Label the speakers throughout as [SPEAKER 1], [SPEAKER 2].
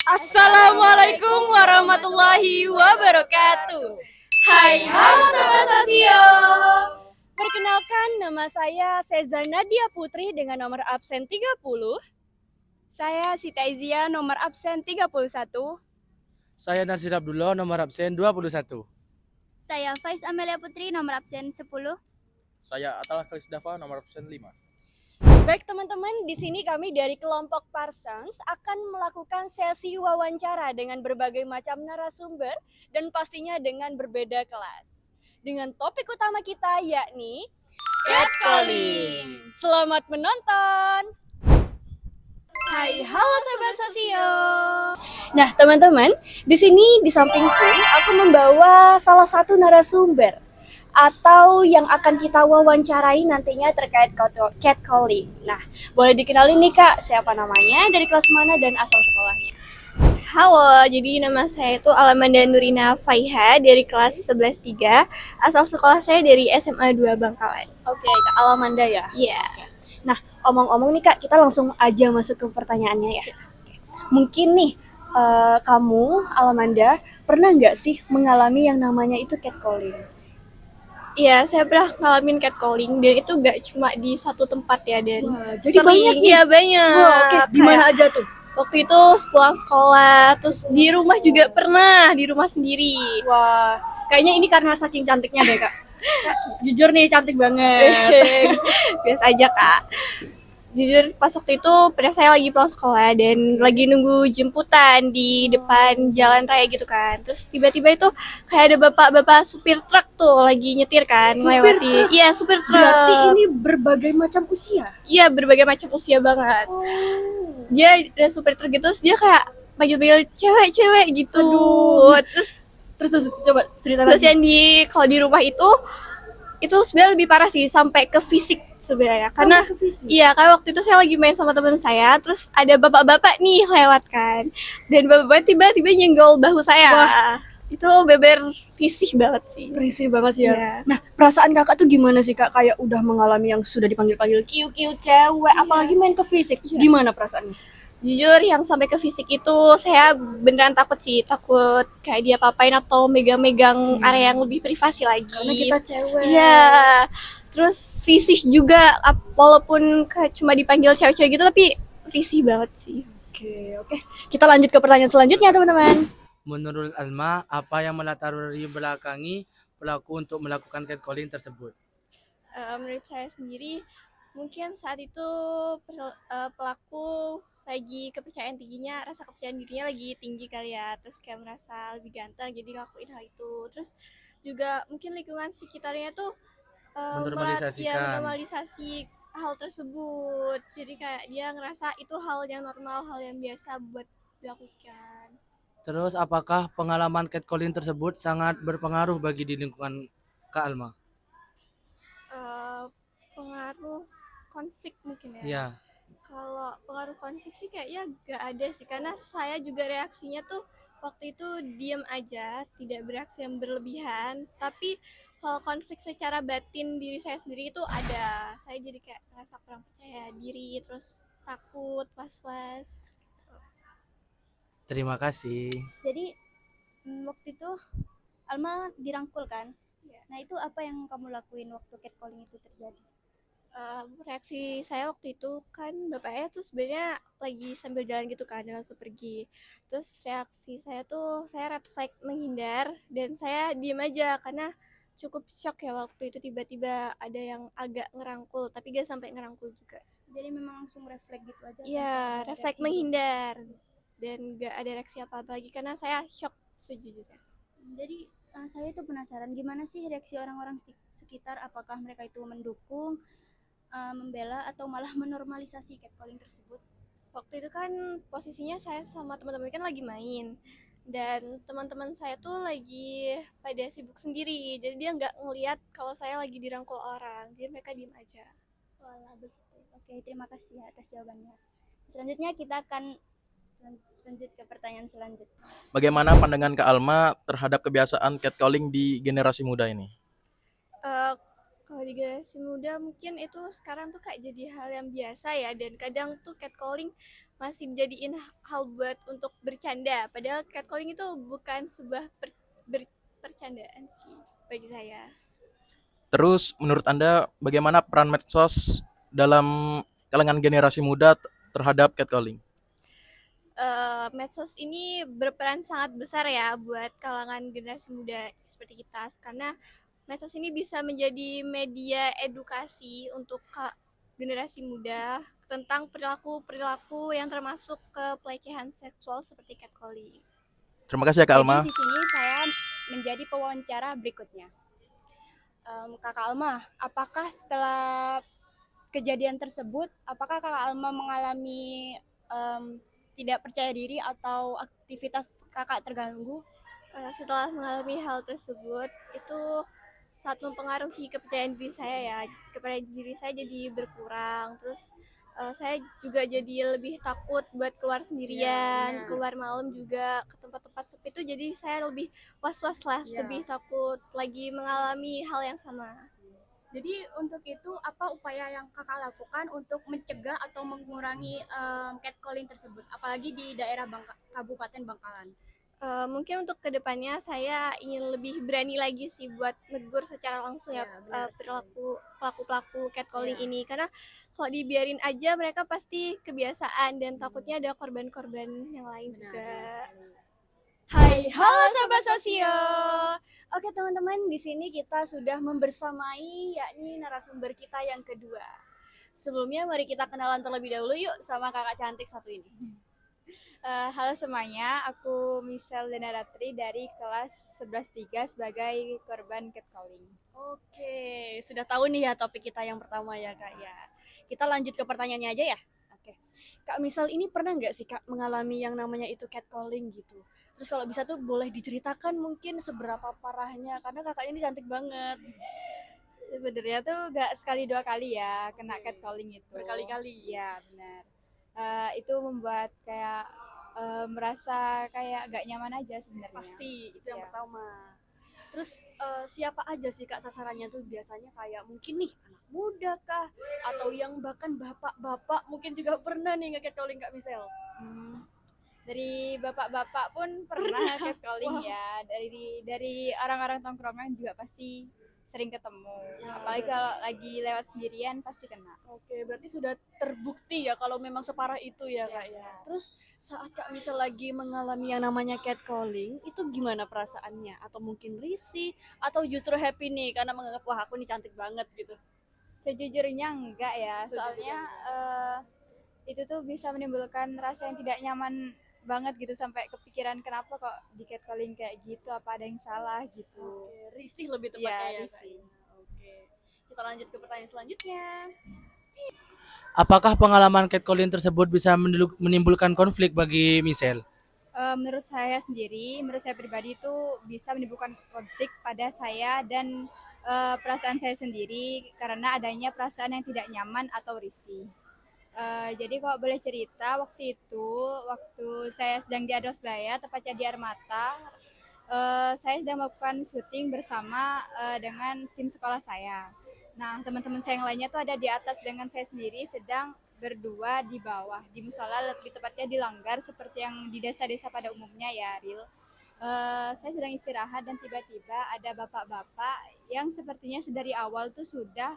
[SPEAKER 1] Assalamualaikum warahmatullahi wabarakatuh. Hai, halo Sobat Sasio. Perkenalkan, nama saya Seza Nadia Putri dengan nomor absen 30.
[SPEAKER 2] Saya Siti Aizia, nomor absen 31.
[SPEAKER 3] Saya Nasir Abdullah, nomor absen 21.
[SPEAKER 4] Saya Faiz Amelia Putri, nomor absen 10.
[SPEAKER 5] Saya Atal Krisdafa, nomor absen 5.
[SPEAKER 1] Baik teman-teman, di sini kami dari kelompok Parsons akan melakukan sesi wawancara dengan berbagai macam narasumber dan pastinya dengan berbeda kelas. Dengan topik utama kita yakni catcalling. Selamat menonton. Hai, halo Sobat Sosio. Nah, teman-teman, di sini di sampingku aku membawa salah satu narasumber atau yang akan kita wawancarai nantinya terkait catcalling. Nah, boleh dikenalin nih Kak, siapa namanya, dari kelas mana dan asal sekolahnya?
[SPEAKER 2] Halo, jadi nama saya itu Alamanda Nurina Faiha dari kelas 11-3. Asal sekolah saya dari SMA 2 Bangkalan.
[SPEAKER 1] Oke, Kak Alamanda ya?
[SPEAKER 2] Iya.
[SPEAKER 1] Nah, omong-omong nih Kak, kita langsung aja masuk ke pertanyaannya ya. Mungkin nih, kamu, Alamanda, pernah nggak sih mengalami yang namanya itu catcalling?
[SPEAKER 2] Iya, saya pernah ngalamin catcalling dan itu gak cuma di satu tempat ya, dan
[SPEAKER 1] Wah, jadi banyak nih?
[SPEAKER 2] Iya, banyak.
[SPEAKER 1] Wah, oke. Di mana aja tuh?
[SPEAKER 2] Waktu itu pulang sekolah, terus di rumah juga pernah, di rumah sendiri.
[SPEAKER 1] Wah, kayaknya ini karena saking cantiknya deh Kak. Kak, jujur nih cantik banget.
[SPEAKER 2] Biasa aja, Kak. Jujur pas waktu itu pernah saya lagi pulang sekolah dan lagi nunggu jemputan di depan jalan raya gitu kan. Terus tiba-tiba itu kayak ada bapak-bapak supir truk tuh lagi nyetir kan,
[SPEAKER 1] Supir
[SPEAKER 2] melewati.
[SPEAKER 1] truk?
[SPEAKER 2] Iya, supir truk.
[SPEAKER 1] Berarti ini berbagai macam usia.
[SPEAKER 2] Iya, berbagai macam usia banget. Dia ada supir truk gitu, terus dia kayak panggil-panggil cewek-cewek gitu.
[SPEAKER 1] Aduh.
[SPEAKER 2] Terus
[SPEAKER 1] Coba cerita
[SPEAKER 2] terus
[SPEAKER 1] lagi.
[SPEAKER 2] yang kalau di rumah itu sebenarnya lebih parah sih, sampai ke fisik sebenarnya. Karena
[SPEAKER 1] Sampai ke fisik?
[SPEAKER 2] iya, karena waktu itu saya lagi main sama teman saya, terus ada bapak-bapak nih lewat kan, dan bapak-bapak tiba-tiba nyenggol bahu saya.
[SPEAKER 1] Wah.
[SPEAKER 2] Itu beber risih banget sih.
[SPEAKER 1] Risih banget sih ya.
[SPEAKER 2] Iya.
[SPEAKER 1] Nah, perasaan kakak tuh gimana sih Kak? Kayak udah mengalami yang sudah dipanggil-panggil kiu-kiu cewek, apalagi main ke fisik.
[SPEAKER 2] Iya.
[SPEAKER 1] Gimana perasaannya?
[SPEAKER 2] Jujur yang sampai ke fisik itu saya beneran takut sih, takut kayak dia apain atau megang-megang area yang lebih privasi lagi.
[SPEAKER 1] Karena kita cewek.
[SPEAKER 2] Iya. Terus risih juga, walaupun cuma dipanggil cewek-cewek gitu, tapi risih banget sih.
[SPEAKER 1] Oke. Kita lanjut ke pertanyaan selanjutnya, teman-teman.
[SPEAKER 3] Menurut Alma, apa yang melatar belakangi pelaku untuk melakukan catcalling tersebut?
[SPEAKER 2] Menurut saya sendiri, mungkin saat itu pelaku lagi kepercayaan tingginya, rasa kepercayaan dirinya lagi tinggi kali ya, terus kayak merasa lebih ganteng jadi ngelakuin hal itu. Terus juga mungkin lingkungan sekitarnya tuh menormalisasi hal tersebut, jadi kayak dia ngerasa itu hal yang normal, hal yang biasa buat dilakukan.
[SPEAKER 3] Terus apakah pengalaman catcalling tersebut sangat berpengaruh bagi di lingkungan Kak Alma?
[SPEAKER 2] Pengaruh konflik mungkin ya.
[SPEAKER 3] Iya.
[SPEAKER 2] Kalau pengaruh konflik sih kayaknya gak ada sih, karena saya juga reaksinya tuh waktu itu diam aja, tidak bereaksi yang berlebihan. Tapi kalau konflik secara batin diri saya sendiri itu ada. Saya jadi kayak ngerasa kurang percaya diri, terus takut, was-was.
[SPEAKER 3] Terima kasih.
[SPEAKER 4] Jadi waktu itu Alma dirangkul kan?
[SPEAKER 2] Ya.
[SPEAKER 4] Nah, itu apa yang kamu lakuin waktu catcalling itu terjadi?
[SPEAKER 2] Reaksi saya waktu itu kan bapaknya tuh sebenarnya lagi sambil jalan gitu kan, dia langsung pergi. Terus reaksi saya tuh, saya red flag, menghindar, dan saya diem aja karena cukup shock ya waktu itu tiba-tiba ada yang agak ngerangkul, tapi gak sampai ngerangkul juga.
[SPEAKER 4] Jadi memang langsung refleks gitu aja?
[SPEAKER 2] Iya,
[SPEAKER 4] tanpa
[SPEAKER 2] refleks
[SPEAKER 4] reaksi?
[SPEAKER 2] menghindar dan gak ada reaksi apa-apa lagi karena saya shock sejujurnya.
[SPEAKER 4] Jadi saya itu penasaran gimana sih reaksi orang-orang sekitar, apakah mereka itu mendukung, membela, atau malah menormalisasi catcalling tersebut?
[SPEAKER 2] Waktu itu kan posisinya saya sama teman-teman kan lagi main, dan teman-teman saya tuh lagi pada sibuk sendiri, jadi dia nggak ngelihat kalau saya lagi dirangkul orang, jadi mereka diem aja.
[SPEAKER 4] Walah, begitu. Oke, terima kasih atas jawabannya. Selanjutnya kita akan lanjut ke pertanyaan selanjutnya.
[SPEAKER 5] Bagaimana pandangan Kak Alma terhadap kebiasaan catcalling di generasi muda ini?
[SPEAKER 2] Kalau di generasi muda mungkin itu sekarang tuh kayak jadi hal yang biasa ya, dan kadang tuh catcalling masih dijadiin hal buat untuk bercanda. Padahal catcalling itu bukan sebuah percandaan sih bagi saya.
[SPEAKER 5] Terus menurut Anda bagaimana peran medsos dalam kalangan generasi muda terhadap catcalling?
[SPEAKER 2] Medsos ini berperan sangat besar ya buat kalangan generasi muda seperti kita, karena medsos ini bisa menjadi media edukasi untuk generasi muda tentang perilaku-perilaku yang termasuk ke pelecehan seksual seperti catcalling.
[SPEAKER 5] Terima kasih ya Kak
[SPEAKER 4] Jadi
[SPEAKER 5] Alma.
[SPEAKER 4] di sini saya menjadi pewawancara berikutnya. Kakak Alma, apakah setelah kejadian tersebut, apakah Kakak Alma mengalami tidak percaya diri atau aktivitas Kakak terganggu?
[SPEAKER 2] Setelah mengalami hal tersebut, itu sangat mempengaruhi kepercayaan diri saya ya. Kepercayaan diri saya jadi berkurang. Terus saya juga jadi lebih takut buat keluar sendirian, keluar malam juga ke tempat-tempat sepi itu, jadi saya lebih was-was lah, lebih takut lagi mengalami hal yang sama.
[SPEAKER 4] Jadi untuk itu apa upaya yang Kakak lakukan untuk mencegah atau mengurangi catcalling tersebut, apalagi di daerah Kabupaten Bangkalan?
[SPEAKER 2] Mungkin untuk kedepannya saya ingin lebih berani lagi sih buat negur secara langsung ya, pelaku catcalling ini, karena kalau dibiarin aja mereka pasti kebiasaan dan takutnya ada korban-korban yang lain juga.
[SPEAKER 1] Hai, halo Sobat Sosio. Oke teman-teman, di sini kita sudah membersamai yakni narasumber kita yang kedua. Sebelumnya mari kita kenalan terlebih dahulu yuk sama kakak cantik satu ini.
[SPEAKER 6] Halo semuanya, aku Michelle Denaratri dari kelas 11-3 sebagai korban catcalling.
[SPEAKER 1] Oke, sudah tahu nih ya topik kita yang pertama ya kak ya. Kita lanjut ke pertanyaannya aja ya. Oke, Kak Misal ini pernah nggak sih kak mengalami yang namanya itu catcalling gitu? Terus kalau bisa tuh boleh diceritakan mungkin seberapa parahnya, karena kakaknya ini cantik banget.
[SPEAKER 6] Sebenarnya tuh gak sekali dua kali ya kena catcalling itu.
[SPEAKER 1] Berkali-kali.
[SPEAKER 6] Iya benar. Itu membuat kayak merasa kayak gak nyaman aja sebenarnya.
[SPEAKER 1] Pasti, itu yang
[SPEAKER 6] Iya.
[SPEAKER 1] pertama. Terus siapa aja sih kak sasarannya tuh biasanya, kayak mungkin nih anak muda kah? Atau yang bahkan bapak-bapak mungkin juga pernah nih nge-catcalling Kak Misel?
[SPEAKER 6] Dari bapak-bapak pun pernah catcalling
[SPEAKER 1] Wah.
[SPEAKER 6] ya. Dari orang-orang tongkrongan juga pasti sering ketemu.
[SPEAKER 1] Wah,
[SPEAKER 6] Apalagi kalau lagi lewat sendirian pasti kena.
[SPEAKER 1] Oke, berarti sudah terbukti ya kalau memang separah itu ya kak ya. Terus saat Kak Misel lagi mengalami yang namanya catcalling, itu gimana perasaannya? Atau mungkin risih? Atau justru happy nih karena menganggap wah aku nih cantik banget gitu?
[SPEAKER 6] Sejujurnya enggak ya, soalnya itu tuh bisa menimbulkan rasa yang tidak nyaman banget gitu, sampai kepikiran kenapa kok di catcalling kayak gitu, apa ada yang salah gitu.
[SPEAKER 1] Oke, risih lebih tepatnya ya, Kak.
[SPEAKER 6] Risih.
[SPEAKER 1] Oke. Kita lanjut ke pertanyaan selanjutnya.
[SPEAKER 3] Apakah pengalaman catcalling tersebut bisa menimbulkan konflik bagi Michelle?
[SPEAKER 6] Menurut saya sendiri, menurut saya pribadi itu bisa menimbulkan konflik pada saya dan perasaan saya sendiri karena adanya perasaan yang tidak nyaman atau risih. Jadi kalau boleh cerita, waktu saya sedang di Adosbaya, tepatnya di Armata, saya sedang melakukan syuting bersama dengan tim sekolah saya. Nah, teman-teman saya yang lainnya tuh ada di atas, dengan saya sendiri sedang berdua di bawah, di musola, lebih tepatnya di langgar seperti yang di desa-desa pada umumnya ya, Ril. Saya sedang istirahat dan tiba-tiba ada bapak-bapak yang sepertinya dari awal tuh sudah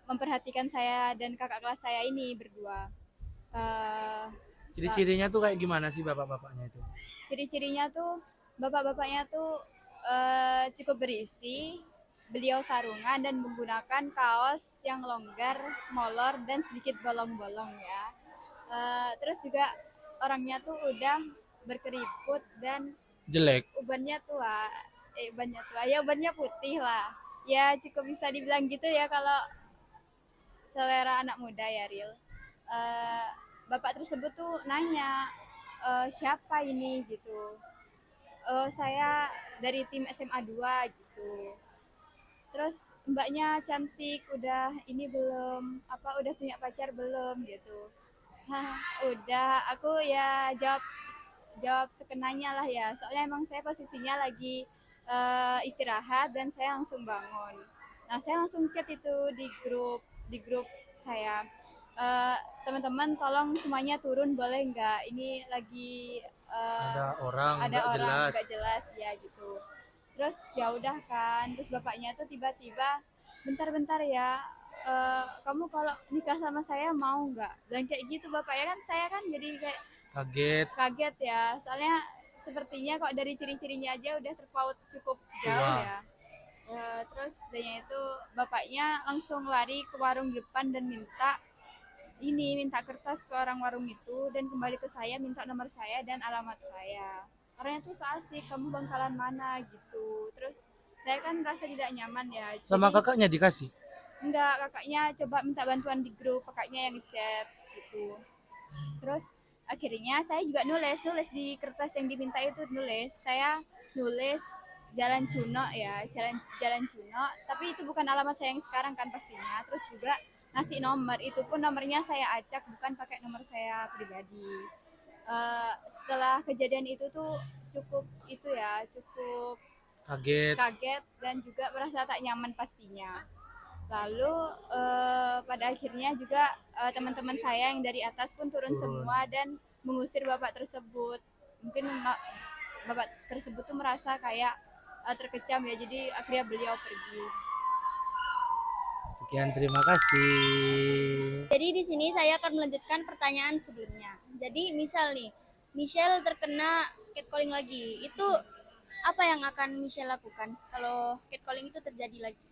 [SPEAKER 6] memperhatikan saya dan kakak kelas saya ini berdua.
[SPEAKER 3] Ciri-cirinya tuh kayak gimana sih bapak-bapaknya itu?
[SPEAKER 6] Ciri-cirinya tuh bapak-bapaknya tuh cukup berisi. Beliau sarungan dan menggunakan kaos yang longgar, molor dan sedikit bolong-bolong ya. Terus juga orangnya tuh udah berkeriput dan
[SPEAKER 3] Jelek.
[SPEAKER 6] ubannya tua, ya ubannya putih lah. Ya cukup bisa dibilang gitu ya kalau selera anak muda ya, Ril. Bapak tersebut tuh nanya, siapa ini gitu. Saya dari tim SMA 2 gitu. Terus mbaknya cantik, udah ini belum, udah punya pacar belum gitu. Hah, udah, aku ya jawab sekenanya lah ya. Soalnya emang saya posisinya lagi istirahat dan saya langsung bangun. Nah, saya langsung chat itu di grup saya. Teman-teman tolong semuanya turun boleh nggak? Ini lagi
[SPEAKER 3] Ada orang
[SPEAKER 6] ada
[SPEAKER 3] nggak
[SPEAKER 6] orang
[SPEAKER 3] jelas.
[SPEAKER 6] nggak jelas ya gitu. Terus ya udah kan, terus bapaknya tuh tiba-tiba, bentar-bentar ya, kamu kalau nikah sama saya mau nggak? Dan kayak gitu bapaknya, kan saya kan jadi kayak
[SPEAKER 3] Kaget.
[SPEAKER 6] kaget ya, soalnya sepertinya kok dari ciri-cirinya aja udah terpaut cukup jauh
[SPEAKER 3] Tua.
[SPEAKER 6] ya. Terus danya itu bapaknya langsung lari ke warung depan dan minta kertas ke orang warung itu dan kembali ke saya minta nomor saya dan alamat saya. Orangnya tuh so asik, kamu bangkalan mana gitu. Terus saya kan merasa tidak nyaman ya.
[SPEAKER 3] Sama
[SPEAKER 6] Jadi
[SPEAKER 3] kakaknya dikasih.
[SPEAKER 6] enggak, kakaknya coba minta bantuan di grup, kakaknya yang ngechat gitu. Terus akhirnya saya juga nulis di kertas yang diminta itu, saya nulis Jalan Cuno ya, Jalan Cuno, tapi itu bukan alamat saya yang sekarang kan pastinya. Terus juga ngasih nomor, itu pun nomornya saya acak, bukan pakai nomor saya pribadi. Setelah kejadian itu tuh cukup
[SPEAKER 3] Kaget.
[SPEAKER 6] kaget dan juga merasa tak nyaman pastinya. Lalu pada akhirnya juga teman-teman saya yang dari atas pun turun semua dan mengusir bapak tersebut. Mungkin bapak tersebut tuh merasa kayak terkecam ya, jadi akhirnya beliau pergi.
[SPEAKER 3] Sekian, terima kasih.
[SPEAKER 7] Jadi di sini saya akan melanjutkan pertanyaan sebelumnya. Jadi misal nih, Michelle terkena catcalling lagi. Itu apa yang akan Michelle lakukan kalau catcalling itu terjadi lagi?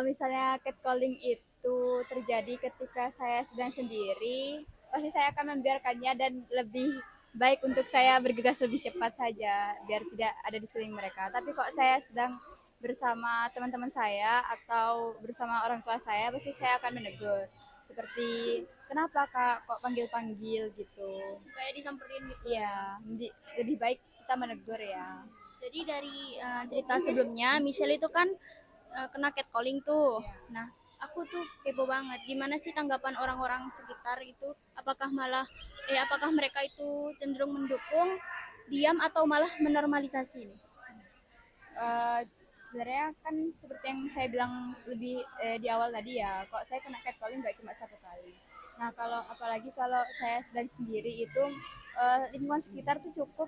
[SPEAKER 6] Misalnya catcalling itu terjadi ketika saya sedang sendiri, pasti saya akan membiarkannya dan lebih baik untuk saya bergegas lebih cepat saja biar tidak ada di sekeliling mereka. Tapi kok saya sedang bersama teman-teman saya atau bersama orang tua saya, pasti saya akan menegur. Seperti, kenapa kak kok panggil-panggil gitu.
[SPEAKER 7] Kayak disamperin gitu.
[SPEAKER 6] Iya, lebih baik kita menegur ya.
[SPEAKER 7] Jadi dari cerita sebelumnya, Michelle itu kan kena catcalling tuh. Nah, aku tuh kepo banget. Gimana sih tanggapan orang-orang sekitar itu? Apakah mereka itu cenderung mendukung, diam atau malah menormalisasi nih?
[SPEAKER 6] Sebenarnya kan seperti yang saya bilang lebih di awal tadi ya, kok saya kena catcalling nggak cuma satu kali. Nah apalagi kalau saya sedang sendiri itu, lingkungan sekitar tuh cukup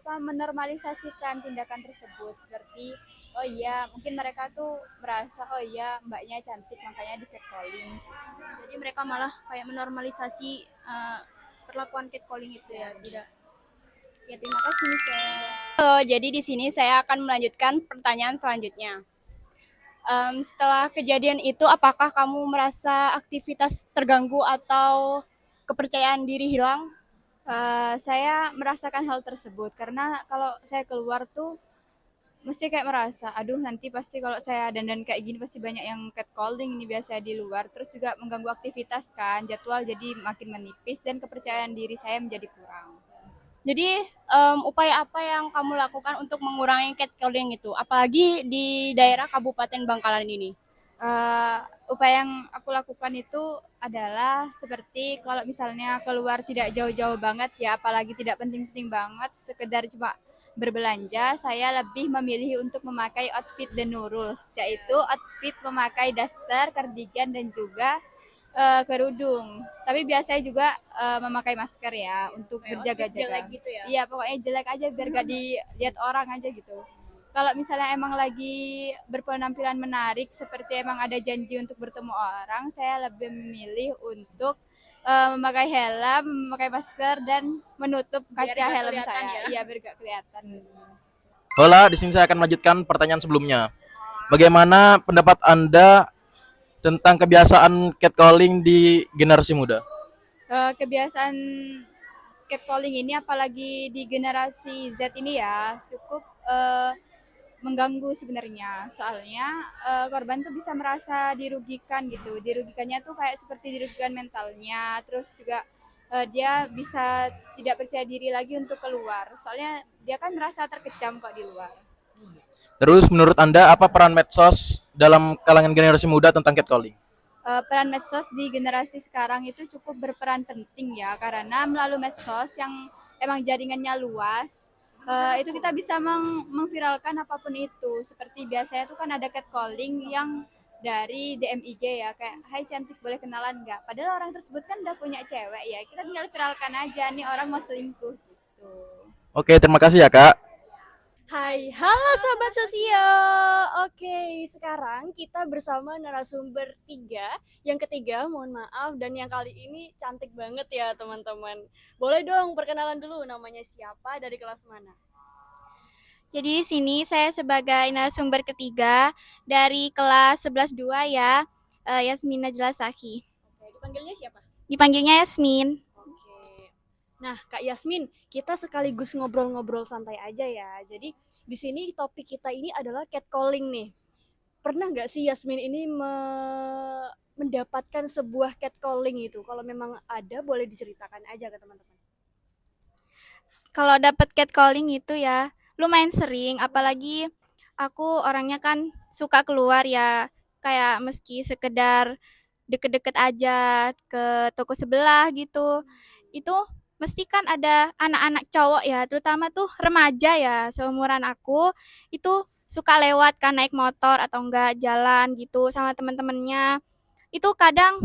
[SPEAKER 6] menormalisasikan tindakan tersebut, seperti oh iya mungkin mereka tuh merasa oh iya mbaknya cantik makanya di catcalling.
[SPEAKER 7] Jadi mereka malah kayak menormalisasi perlakuan catcalling itu ya, tidak. Ya, terima kasih Michelle.
[SPEAKER 4] Jadi di sini saya akan melanjutkan pertanyaan selanjutnya. Setelah kejadian itu, apakah kamu merasa aktivitas terganggu atau kepercayaan diri hilang?
[SPEAKER 6] Saya merasakan hal tersebut karena kalau saya keluar tuh mesti kayak merasa, aduh nanti pasti kalau saya dandan kayak gini pasti banyak yang catcalling ini biasa di luar, terus juga mengganggu aktivitas kan, jadwal jadi makin menipis dan kepercayaan diri saya menjadi kurang.
[SPEAKER 4] Jadi upaya apa yang kamu lakukan untuk mengurangi catcalling itu, apalagi di daerah Kabupaten Bangkalan ini?
[SPEAKER 6] Upaya yang aku lakukan itu adalah seperti kalau misalnya keluar tidak jauh-jauh banget ya, apalagi tidak penting-penting banget, sekedar cuma berbelanja, saya lebih memilih untuk memakai outfit The New Rules, yaitu outfit memakai daster, cardigan dan juga kerudung. Tapi biasanya juga memakai masker ya untuk berjaga-jaga.
[SPEAKER 7] Gitu ya?
[SPEAKER 6] Iya, pokoknya jelek aja biar gak dilihat orang aja gitu. Kalau misalnya emang lagi berpenampilan menarik, seperti emang ada janji untuk bertemu orang, saya lebih memilih untuk memakai helm, memakai masker dan menutup kaca helm saya. Iya, biar gak kelihatan.
[SPEAKER 5] Hola, di sini saya akan melanjutkan pertanyaan sebelumnya. Bagaimana pendapat Anda tentang kebiasaan catcalling di generasi muda?
[SPEAKER 6] Kebiasaan catcalling ini apalagi di generasi Z ini ya cukup mengganggu sebenarnya, soalnya korban tuh bisa merasa dirugikan gitu, dirugikannya tuh kayak seperti dirugikan mentalnya, terus juga dia bisa tidak percaya diri lagi untuk keluar, soalnya dia kan merasa terkecam kok di luar.
[SPEAKER 5] Terus menurut Anda apa peran medsos dalam kalangan generasi muda tentang catcalling?
[SPEAKER 6] Peran medsos di generasi sekarang itu cukup berperan penting ya, karena melalui medsos yang emang jaringannya luas, itu kita bisa memviralkan apapun itu. Seperti biasanya itu kan ada catcalling yang dari DM IG ya, kayak hai cantik boleh kenalan nggak, padahal orang tersebut kan udah punya cewek ya, kita tinggal viralkan aja nih orang mau selingkuh gitu.
[SPEAKER 5] Oke, terima kasih ya Kak.
[SPEAKER 1] Hai, halo Sobat Sosio. Oke, sekarang kita bersama narasumber tiga. Yang ketiga, mohon maaf, dan yang kali ini cantik banget ya teman-teman. Boleh dong perkenalan dulu namanya siapa, dari kelas mana?
[SPEAKER 7] Jadi di sini saya sebagai narasumber ketiga dari kelas 11-2 ya, Yasmina Jelasaki.
[SPEAKER 1] Oke, dipanggilnya siapa?
[SPEAKER 7] Dipanggilnya Yasmin.
[SPEAKER 1] Oke. Nah, Kak Yasmin, kita sekaligus ngobrol-ngobrol santai aja ya. Jadi, di sini topik kita ini adalah catcalling nih. Pernah nggak sih Yasmin ini mendapatkan sebuah catcalling itu? Kalau memang ada, boleh diceritakan aja ke teman-teman.
[SPEAKER 7] Kalau dapat catcalling itu ya lumayan sering, apalagi aku orangnya kan suka keluar ya, kayak meski sekedar deket-deket aja ke toko sebelah gitu. Itu mesti kan ada anak-anak cowok ya, terutama tuh remaja ya, seumuran aku, itu suka lewat kan naik motor atau enggak jalan gitu sama teman-temannya. Itu kadang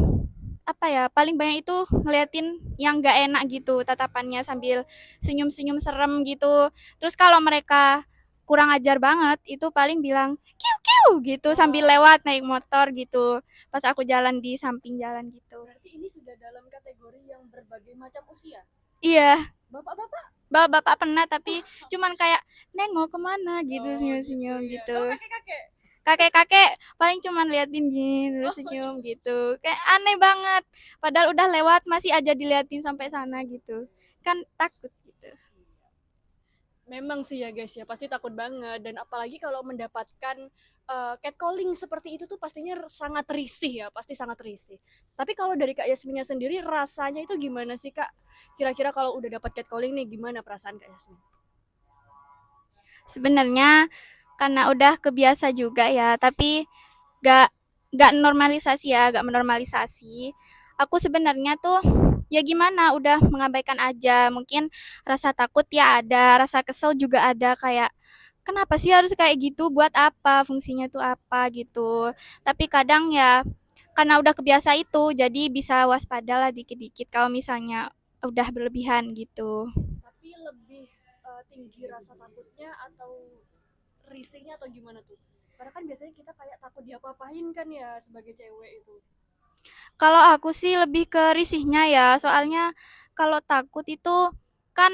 [SPEAKER 7] apa ya, paling banyak itu ngeliatin yang nggak enak gitu tatapannya sambil senyum-senyum serem gitu. Terus kalau mereka kurang ajar banget, itu paling bilang kiu kiu gitu sambil lewat naik motor gitu. Pas aku jalan di samping jalan gitu.
[SPEAKER 1] Berarti ini sudah dalam kategori yang berbagai macam usia.
[SPEAKER 7] Iya,
[SPEAKER 1] Bapak-bapak?
[SPEAKER 7] bapak-bapak pernah tapi cuman kayak neng mau kemana gitu
[SPEAKER 1] Oh,
[SPEAKER 7] senyum-senyum
[SPEAKER 1] ya.
[SPEAKER 7] gitu.
[SPEAKER 1] Oh, kakek-kakek.
[SPEAKER 7] Kakek-kakek paling cuman liatin gini terus senyum gitu. Kayak aneh banget. Padahal udah lewat masih aja diliatin sampai sana gitu. Kan takut gitu.
[SPEAKER 1] Memang sih ya guys ya, pasti takut banget. Dan apalagi kalau mendapatkan catcalling seperti itu tuh pastinya sangat risih ya, pasti sangat risih. Tapi kalau dari Kak Yasminnya sendiri, rasanya itu gimana sih Kak? Kira-kira kalau udah dapat catcalling nih, gimana perasaan Kak Yasmin?
[SPEAKER 7] Sebenarnya karena udah kebiasa juga ya, tapi gak gak normalisasi ya, gak menormalisasi. Aku sebenarnya tuh ya gimana, udah mengabaikan aja. Mungkin rasa takut ya ada, rasa kesel juga ada, kayak kenapa sih harus kayak gitu, buat apa, fungsinya tuh apa gitu. Tapi kadang ya karena udah kebiasa itu, jadi bisa waspada lah dikit-dikit kalau misalnya udah berlebihan gitu.
[SPEAKER 1] Tapi lebih tinggi rasa takutnya atau risihnya atau gimana tuh? Karena kan biasanya kita kayak takut diapa-apain kan ya sebagai cewek itu.
[SPEAKER 7] Kalau aku sih lebih ke risihnya ya, soalnya kalau takut itu kan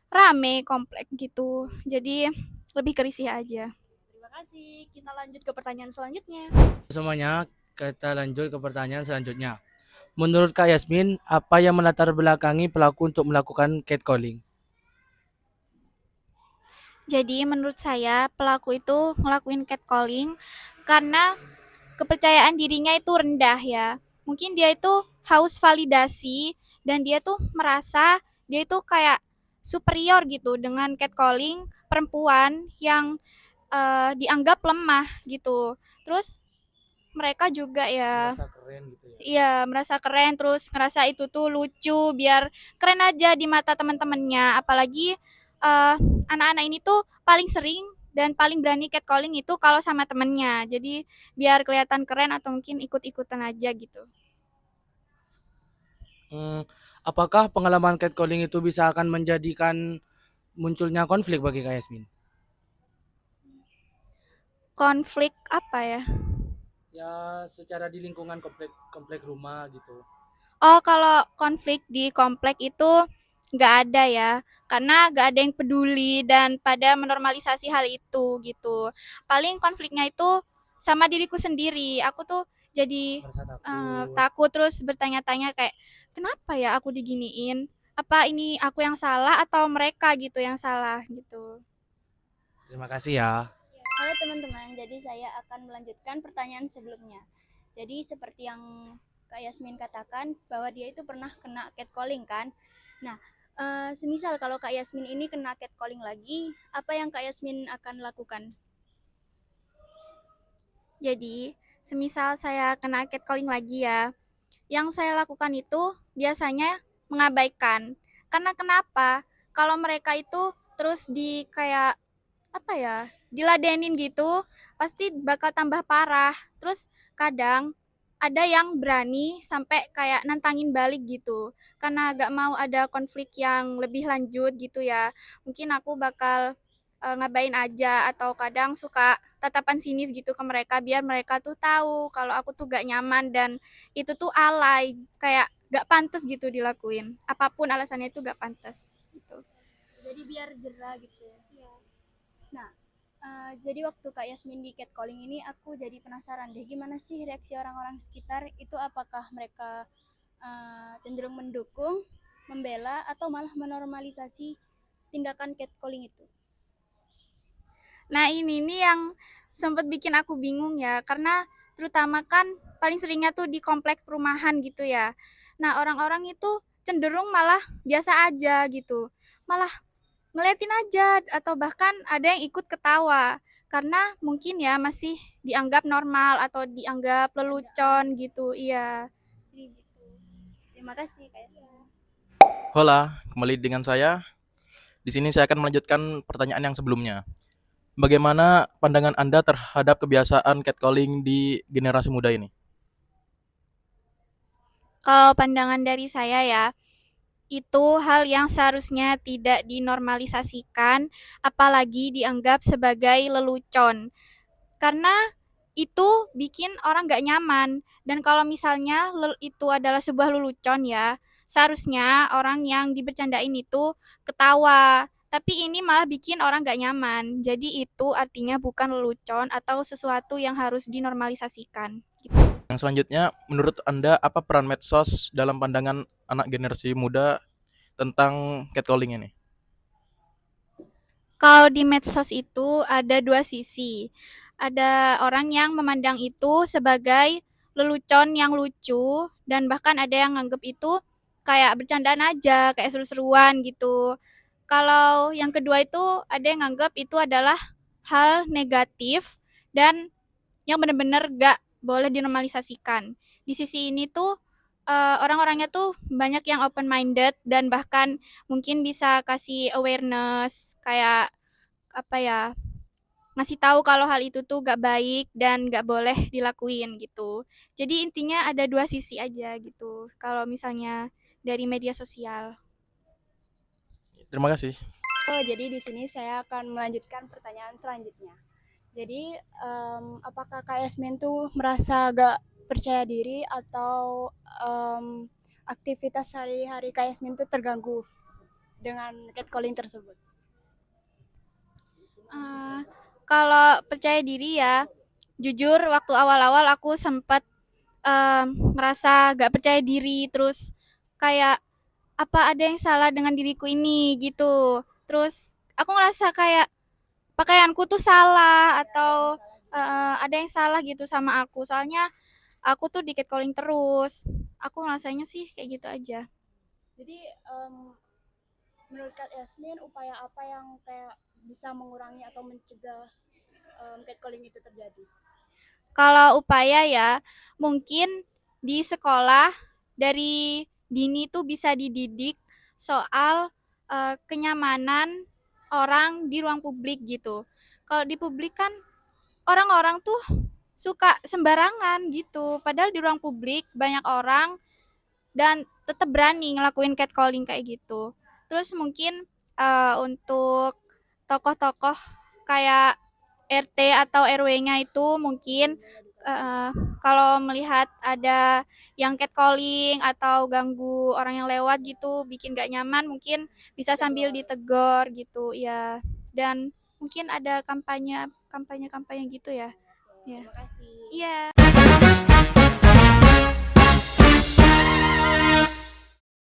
[SPEAKER 7] rame komplek gitu. Jadi lebih ke risih aja.
[SPEAKER 1] Terima kasih. Kita lanjut ke pertanyaan selanjutnya.
[SPEAKER 3] Semuanya, kita lanjut ke pertanyaan selanjutnya. Menurut Kak Yasmin, apa yang melatar belakangi pelaku untuk melakukan catcalling?
[SPEAKER 7] Jadi menurut saya pelaku itu ngelakuin catcalling karena kepercayaan dirinya itu rendah ya. Mungkin dia itu haus validasi dan dia tuh merasa dia itu kayak superior gitu dengan catcalling perempuan yang dianggap lemah gitu. Terus mereka juga ya
[SPEAKER 3] Merasa keren gitu ya.
[SPEAKER 7] iya merasa keren, terus ngerasa itu tuh lucu biar keren aja di mata teman-temannya. Apalagi anak-anak ini tuh paling sering dan paling berani catcalling itu kalau sama temennya. Jadi biar kelihatan keren atau mungkin ikut-ikutan aja gitu.
[SPEAKER 3] Hmm, apakah pengalaman catcalling itu bisa akan menjadikan munculnya konflik bagi Kak Yasmin?
[SPEAKER 7] Konflik apa ya?
[SPEAKER 3] Ya, secara di lingkungan komplek komplek rumah gitu.
[SPEAKER 7] Oh, kalau konflik di komplek itu nggak ada ya, karena nggak ada yang peduli dan pada menormalisasi hal itu gitu. Paling konfliknya itu sama diriku sendiri. Aku tuh jadi
[SPEAKER 3] Merasa takut.
[SPEAKER 7] takut terus bertanya-tanya kayak kenapa ya aku diginiin? Apa ini aku yang salah atau mereka gitu yang salah gitu?
[SPEAKER 3] Terima kasih ya.
[SPEAKER 7] Halo teman-teman, jadi saya akan melanjutkan pertanyaan sebelumnya. Jadi seperti yang Kak Yasmin katakan bahwa dia itu pernah kena catcalling kan. Nah, semisal kalau Kak Yasmin ini kena catcalling lagi, apa yang Kak Yasmin akan lakukan? Jadi, semisal saya kena catcalling lagi ya, yang saya lakukan itu biasanya mengabaikan. Karena kenapa? Kalau mereka itu terus di kayak apa ya, diladenin gitu, pasti bakal tambah parah. Terus
[SPEAKER 6] kadang ada yang berani sampai kayak nantangin balik gitu. Karena gak mau ada konflik yang lebih lanjut gitu ya. Mungkin aku bakal ngabain aja atau kadang suka tatapan sinis gitu ke mereka biar mereka tuh tahu kalau aku tuh gak nyaman dan itu tuh alay, kayak gak pantas gitu dilakuin. Apapun alasannya itu gak pantas gitu.
[SPEAKER 4] Jadi biar jerah gitu ya. Nah, jadi waktu Kak Yasmin di catcalling ini aku jadi penasaran deh gimana sih reaksi orang-orang sekitar itu, apakah mereka cenderung mendukung, membela, atau malah menormalisasi tindakan catcalling itu.
[SPEAKER 6] Nah ini nih yang sempat bikin aku bingung ya, karena terutama kan paling seringnya tuh di kompleks perumahan gitu ya. Nah orang-orang itu cenderung malah biasa aja gitu, malah ngeliatin aja atau bahkan ada yang ikut ketawa karena mungkin ya masih dianggap normal atau dianggap lelucon gitu. Iya.
[SPEAKER 4] Jadi gitu. Terima kasih Kak Yasmin.
[SPEAKER 5] Hola, kembali dengan saya. Di sini saya akan melanjutkan pertanyaan yang sebelumnya. Bagaimana pandangan Anda terhadap kebiasaan catcalling di generasi muda ini?
[SPEAKER 6] Kalau pandangan dari saya ya, itu hal yang seharusnya tidak dinormalisasikan, apalagi dianggap sebagai lelucon. Karena itu bikin orang gak nyaman. Dan kalau misalnya itu adalah sebuah lelucon ya, seharusnya orang yang dibercandain itu ketawa. Tapi ini malah bikin orang gak nyaman. Jadi itu artinya bukan lelucon atau sesuatu yang harus dinormalisasikan.
[SPEAKER 5] Yang selanjutnya, menurut Anda apa peran medsos dalam pandangan anak generasi muda tentang catcalling ini?
[SPEAKER 6] Kalau di medsos itu ada dua sisi. Ada orang yang memandang itu sebagai lelucon yang lucu dan bahkan ada yang nganggep itu kayak bercandaan aja, kayak seru-seruan gitu. Kalau yang kedua itu ada yang nganggep itu adalah hal negatif dan yang benar-benar gak boleh dinormalisasikan. Di sisi ini tuh orang-orangnya tuh banyak yang open minded dan bahkan mungkin bisa kasih awareness kayak apa ya, ngasih tahu kalau hal itu tuh gak baik dan gak boleh dilakuin gitu. Jadi intinya ada dua sisi aja gitu kalau misalnya dari media sosial.
[SPEAKER 5] Terima kasih.
[SPEAKER 4] Oh, jadi di sini saya akan melanjutkan pertanyaan selanjutnya. Jadi, apakah Kak Yasmin tuh merasa gak percaya diri atau aktivitas sehari-hari Kak Yasmin tuh terganggu dengan catcalling tersebut?
[SPEAKER 6] Kalau percaya diri ya, jujur waktu awal-awal aku sempat ngerasa gak percaya diri, terus kayak apa ada yang salah dengan diriku ini gitu. Terus aku ngerasa kayak pakaianku tuh salah atau ada yang salah gitu sama aku. Soalnya aku tuh di catcalling terus. Aku rasanya sih kayak gitu aja.
[SPEAKER 4] Jadi, menurut Kak Yasmin, upaya apa yang kayak bisa mengurangi atau mencegah catcalling itu terjadi?
[SPEAKER 6] Kalau upaya ya, mungkin di sekolah dari dini tuh bisa dididik soal kenyamanan orang di ruang publik gitu. Kalau di publik kan orang-orang tuh suka sembarangan gitu. Padahal di ruang publik banyak orang dan tetap berani ngelakuin catcalling kayak gitu. Terus mungkin untuk tokoh-tokoh kayak RT atau RW-nya itu mungkin kalau melihat ada yang catcalling atau ganggu orang yang lewat gitu, bikin gak nyaman, mungkin bisa sambil ditegur gitu ya. Dan mungkin ada kampanye gitu ya. Ya.
[SPEAKER 4] Terima kasih.
[SPEAKER 6] Iya.